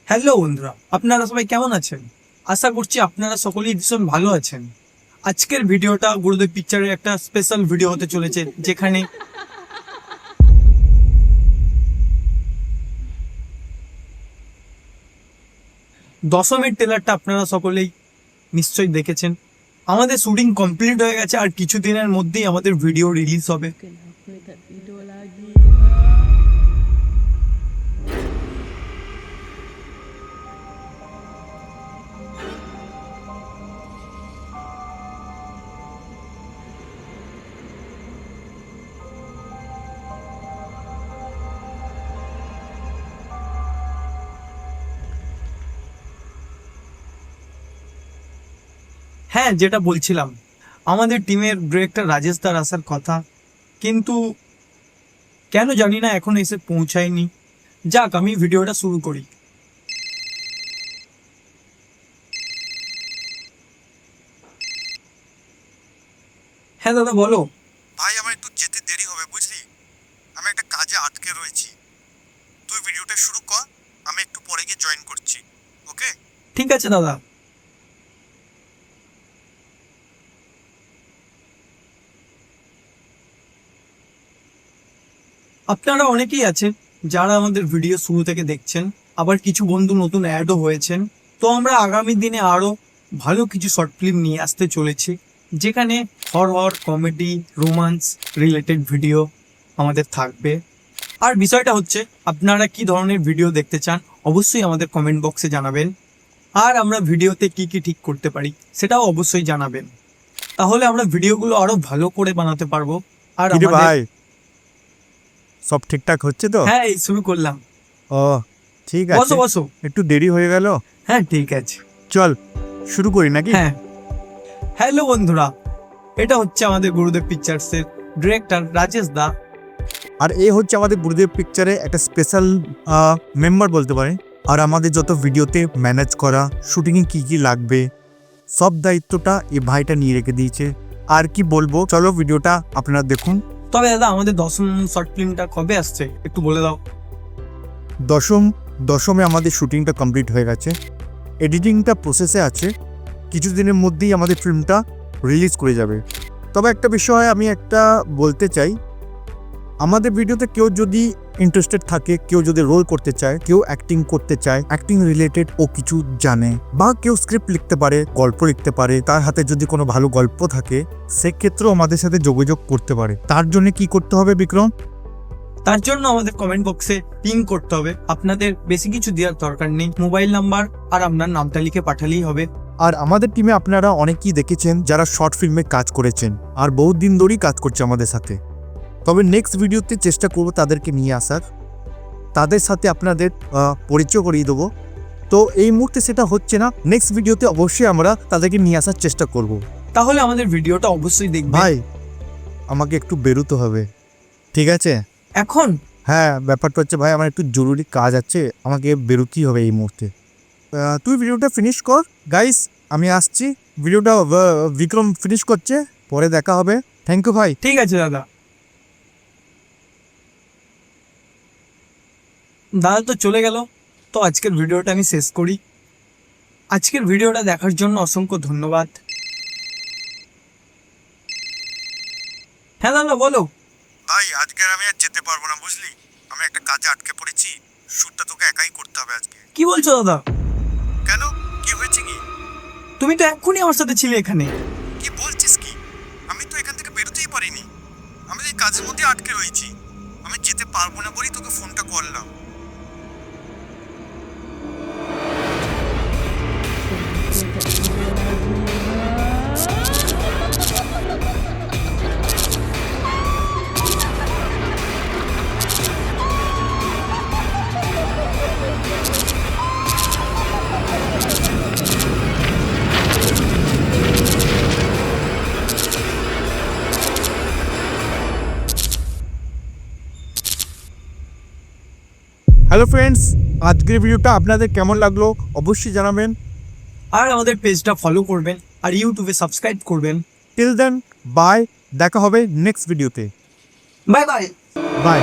Hello বন্ধুরা, আপনারা সবাই কেমন আছেন? আশা করছি আপনারা সকলেই ভীষণ ভালো আছেন। আজকের ভিডিওটা গুরুদেব পিকচারের একটা স্পেশাল ভিডিও হতে চলেছে, যেখানে দশমের ট্রেলারটা আপনারা সকলেই নিশ্চয়ই দেখেছেন। আমাদের শুটিং কমপ্লিট হয়ে গেছে, আর কিছুদিনের মধ্যেই আমাদের ভিডিও রিলিজ হবে। হ্যাঁ, যেটা বলছিলাম, আমাদের টিমের ডিরেক্টর রাজেশ দার আসার কথা, কিন্তু কেন জানি না এখন এসে পৌঁছায়নি। যাক, আমি ভিডিওটা শুরু করি। হ্যাঁ দাদা, বলো। ভাই, আমার একটু যেতে দেরি হবে, বুঝলি? আমি একটা কাজে আটকে রয়েছি। তুই ভিডিওটা শুরু কর, আমি একটু পরে গিয়ে জয়েন করছি। ওকে? ঠিক আছে দাদা। আপনারা অনেকেই আছেন যারা আমাদের ভিডিও শুরু থেকে দেখছেন, আবার কিছু বন্ধু নতুন অ্যাডও হয়েছেন। তো আমরা আগামী দিনে আরও ভালো কিছু শর্ট ফিল্ম নিয়ে আসতে চলেছি, যেখানে horror, comedy, romance related video আমাদের থাকবে। আর বিষয়টা হচ্ছে, আপনারা কি ধরনের ভিডিও দেখতে চান অবশ্যই আমাদের কমেন্ট বক্সে জানাবেন। আর আমরা ভিডিওতে কি কি ঠিক করতে পারি সেটাও অবশ্যই জানাবেন। তাহলে আমরা ভিডিওগুলো আরো ভালো করে বানাতে পারবো। আর কিরে আমাদের ভাই, সব ঠিকঠাক হচ্ছে তো? হ্যাঁ, এই শুরু করলাম। ও, ঠিক বসো আছে। বসো। একটু দেরি হয়ে গেল। হ্যাঁ, ঠিক আছে। চল শুরু করি নাকি? হ্যাঁ। হ্যালো বন্ধুরা, এটা হচ্ছে আমাদের গুরুদেব পিকচার্সের ডিরেক্টর রাজেশ দা। আর এ হচ্ছে আমাদের গুরুদেব পিকচারে একটা স্পেশাল মেম্বার বলতে পারে। আর আমাদের যত ভিডিওতে ম্যানেজ করা, শুটিংয়ে কি কি লাগবে, সব দায়িত্বটা এই ভাইটা নিয়ে রেখে দিয়েছে। আর কি বলবো, চলো ভিডিওটা আপনারা দেখুন। তবে দাদা, আমাদের দশম শর্ট ফিল্মটা কবে আসছে একটু বলে দাও। দশমে আমাদের শুটিংটা কমপ্লিট হয়ে গেছে, এডিটিংটা প্রসেসে আছে। কিছুদিনের মধ্যেই আমাদের ফিল্মটা রিলিজ করে যাবে। তবে একটা বিষয় আমি বলতে চাই, আমাদের ভিডিওতে কেউ যদি ইন্টারেস্টেড থাকে, কেউ যদি রোল করতে চায়, কেউ অ্যাক্টিং করতে চায়, অ্যাক্টিং রিলেটেড ও কিছু জানে, বা কেউ স্ক্রিপ্ট লিখতে পারে, গল্প লিখতে পারে, তার হাতে যদি কোনো ভালো গল্প থাকে, সেক্ষেত্রেও আমাদের সাথে যোগাযোগ করতে পারে। তার জন্য কি করতে হবে বিক্রম? তার জন্য আমাদের কমেন্ট বক্সে পিন করতে হবে। আপনাদের বেশি কিছু দেওয়ার দরকার নেই, মোবাইল নাম্বার আর আপনার নামটা লিখে পাঠালেই হবে। আর আমাদের টিমে আপনারা অনেকেই দেখেছেন যারা শর্ট ফিল্মে কাজ করেছেন, আর বহুত দিন ধরেই কাজ করছে আমাদের সাথে। তবে নেক্সট ভিডিওতে চেষ্টা করব তাদেরকে নিয়ে আসার, তাদের সাথে আপনাদের পরিচয় করিয়ে দেবো। তো এই মুহূর্তে সেটা হচ্ছে না, নেক্সট ভিডিওতে অবশ্যই আমরা তাদেরকে নিয়ে আসার চেষ্টা করব। তাহলে আমাদের ভিডিওটা অবশ্যই দেখবেন। ভাই, আমাকে একটু বেরোতে হবে, ঠিক আছে? এখন হ্যাঁ, ব্যাপারটা হচ্ছে ভাই, আমার একটু জরুরি কাজ আছে, আমাকে বেরোতেই হবে এই মুহূর্তে। তুই ভিডিওটা ফিনিশ কর। গাইস, আমি আসছি। ভিডিওটা বিক্রম ফিনিশ করছে, পরে দেখা হবে। থ্যাংক ইউ ভাই। ঠিক আছে দাদা। দাদা তো চলে গেল, তো আজকের ভিডিওটা আমি শেষ করি। আজকের ভিডিওটা দেখার জন্য অসংখ্য ধন্যবাদ। হ্যাঁ দাদা বলো। ভাই আজকে আমি আর যেতে পারবো না, বুঝলি? আমি একটা কাজে আটকে পড়েছি, শ্যুটটা তোকে একাই করতে হবে আজকে। কি বলছো দাদা? কেন, কি হয়েছে কি? তুমি তো এক্ষুনি আমার সাথে ছিলে এখানে। কি বলছিস কি? আমি তো এখান থেকে বেরোতেই পারিনি, আমি এই কাজের মধ্যে আটকে রয়েছি। আমি যেতে পারবো না বলেই তোকে ফোনটা করলাম। হ্যালো ফ্রেন্ডস, আজকের ভিডিওটা আপনাদের কেমন লাগলো অবশ্যই জানাবেন। আর আমাদের পেজটা ফলো করবেন আর ইউটিউবে সাবস্ক্রাইব করবেন। টিল দেন বাই, দেখা হবে নেক্সট ভিডিওতে। Bye bye. বাই।